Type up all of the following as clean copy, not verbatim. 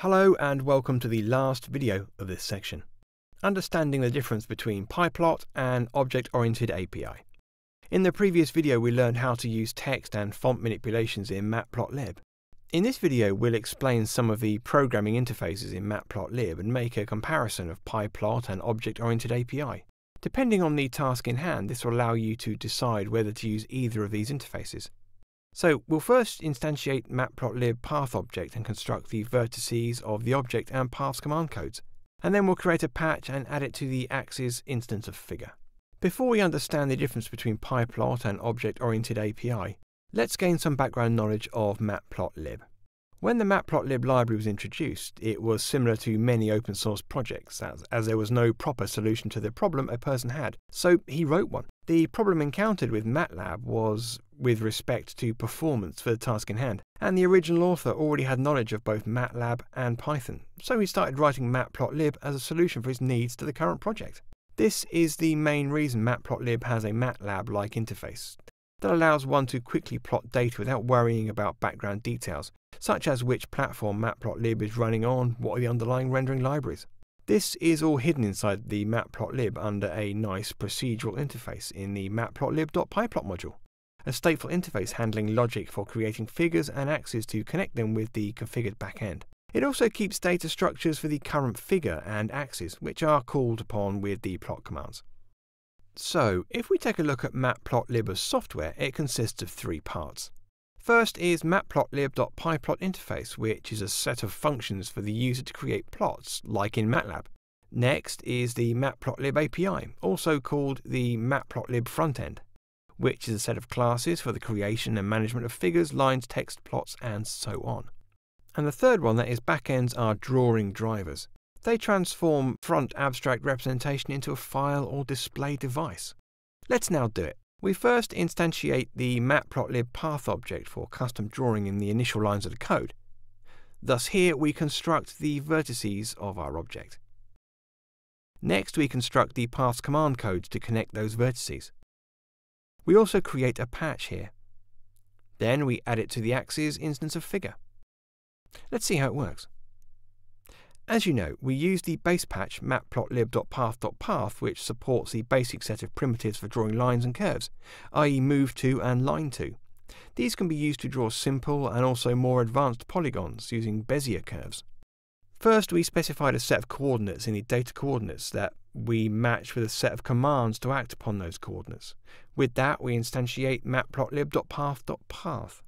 Hello and welcome to the last video of this section, understanding the difference between pyplot and object-oriented API. In the previous video we learned how to use text and font manipulations in matplotlib. In this video we'll explain some of the programming interfaces in matplotlib and make a comparison of pyplot and object-oriented API. Depending on the task in hand, this will allow you to decide whether to use either of these interfaces. So we'll first instantiate matplotlib path object and construct the vertices of the object and paths command codes, and then we'll create a patch and add it to the axis instance of figure. Before we understand the difference between pyplot and object-oriented API, let's gain some background knowledge of matplotlib. When the matplotlib library was introduced, it was similar to many open source projects, as there was no proper solution to the problem a person had, so he wrote one. The problem encountered with MATLAB was with respect to performance for the task in hand, and the original author already had knowledge of both MATLAB and Python, so he started writing matplotlib as a solution for his needs to the current project. This is the main reason matplotlib has a MATLAB-like interface that allows one to quickly plot data without worrying about background details, such as which platform matplotlib is running on, what are the underlying rendering libraries. This is all hidden inside the matplotlib under a nice procedural interface in the matplotlib.pyplot module, a stateful interface handling logic for creating figures and axes to connect them with the configured backend. It also keeps data structures for the current figure and axes, which are called upon with the plot commands. So, if we take a look at matplotlib as software, it consists of three parts. First is matplotlib.pyplot interface, which is a set of functions for the user to create plots, like in MATLAB. Next is the matplotlib API, also called the matplotlib frontend, which is a set of classes for the creation and management of figures, lines, text, plots, and so on. And the third one, that is backends, are drawing drivers. They transform front abstract representation into a file or display device. Let's now do it. We first instantiate the matplotlib path object for custom drawing in the initial lines of the code. Thus here we construct the vertices of our object. Next we construct the paths command codes to connect those vertices. We also create a patch here. Then we add it to the axis instance of figure. Let's see how it works. As you know, we use the base patch matplotlib.path.path, which supports the basic set of primitives for drawing lines and curves, i.e. move to and line to. These can be used to draw simple and also more advanced polygons using Bezier curves. First, we specified a set of coordinates in the data coordinates that we match with a set of commands to act upon those coordinates. With that, we instantiate matplotlib.path.path.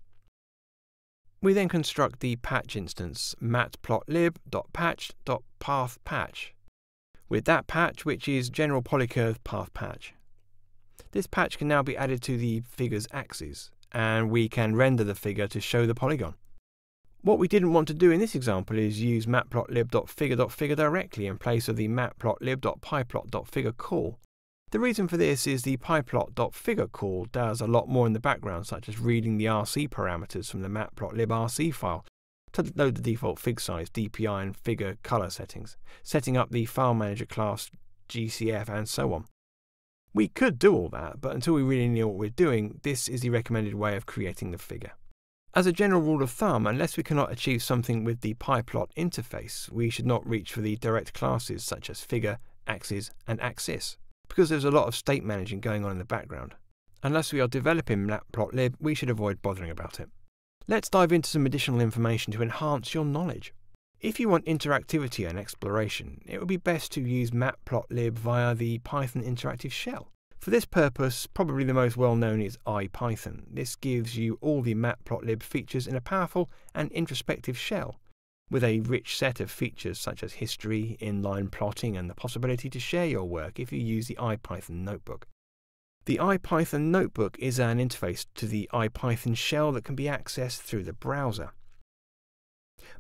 We then construct the patch instance matplotlib.patch.pathPatch with that patch, which is general polycurve path patch. This patch can now be added to the figure's axis, and we can render the figure to show the polygon. What we didn't want to do in this example is use matplotlib.figure.figure directly in place of the matplotlib.pyplot.figure call. The reason for this is the pyplot.figure call does a lot more in the background, such as reading the RC parameters from the matplotlib RC file to load the default fig size, DPI and figure color settings, setting up the file manager class, GCF and so on. We could do all that, but until we really know what we're doing, this is the recommended way of creating the figure. As a general rule of thumb, unless we cannot achieve something with the pyplot interface, we should not reach for the direct classes such as figure, axis and axis, because there's a lot of state managing going on in the background. Unless we are developing matplotlib, we should avoid bothering about it. Let's dive into some additional information to enhance your knowledge. If you want interactivity and exploration, it would be best to use matplotlib via the Python interactive shell. For this purpose, probably the most well-known is IPython. This gives you all the matplotlib features in a powerful and introspective shell, with a rich set of features such as history, inline plotting, and the possibility to share your work if you use the IPython notebook. The IPython notebook is an interface to the IPython shell that can be accessed through the browser.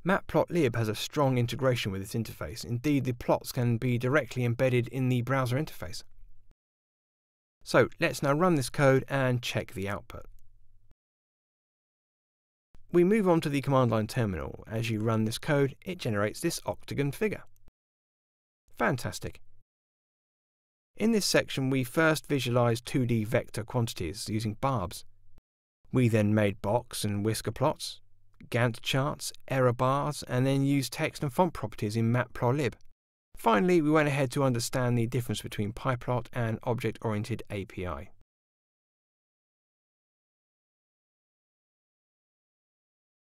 Matplotlib has a strong integration with this interface. Indeed, the plots can be directly embedded in the browser interface. So let's now run this code and check the output. We move on to the command line terminal. As you run this code, it generates this octagon figure. Fantastic. In this section, we first visualized 2D vector quantities using barbs. We then made box and whisker plots, Gantt charts, error bars, and then used text and font properties in matplotlib. Finally, we went ahead to understand the difference between pyplot and object-oriented API.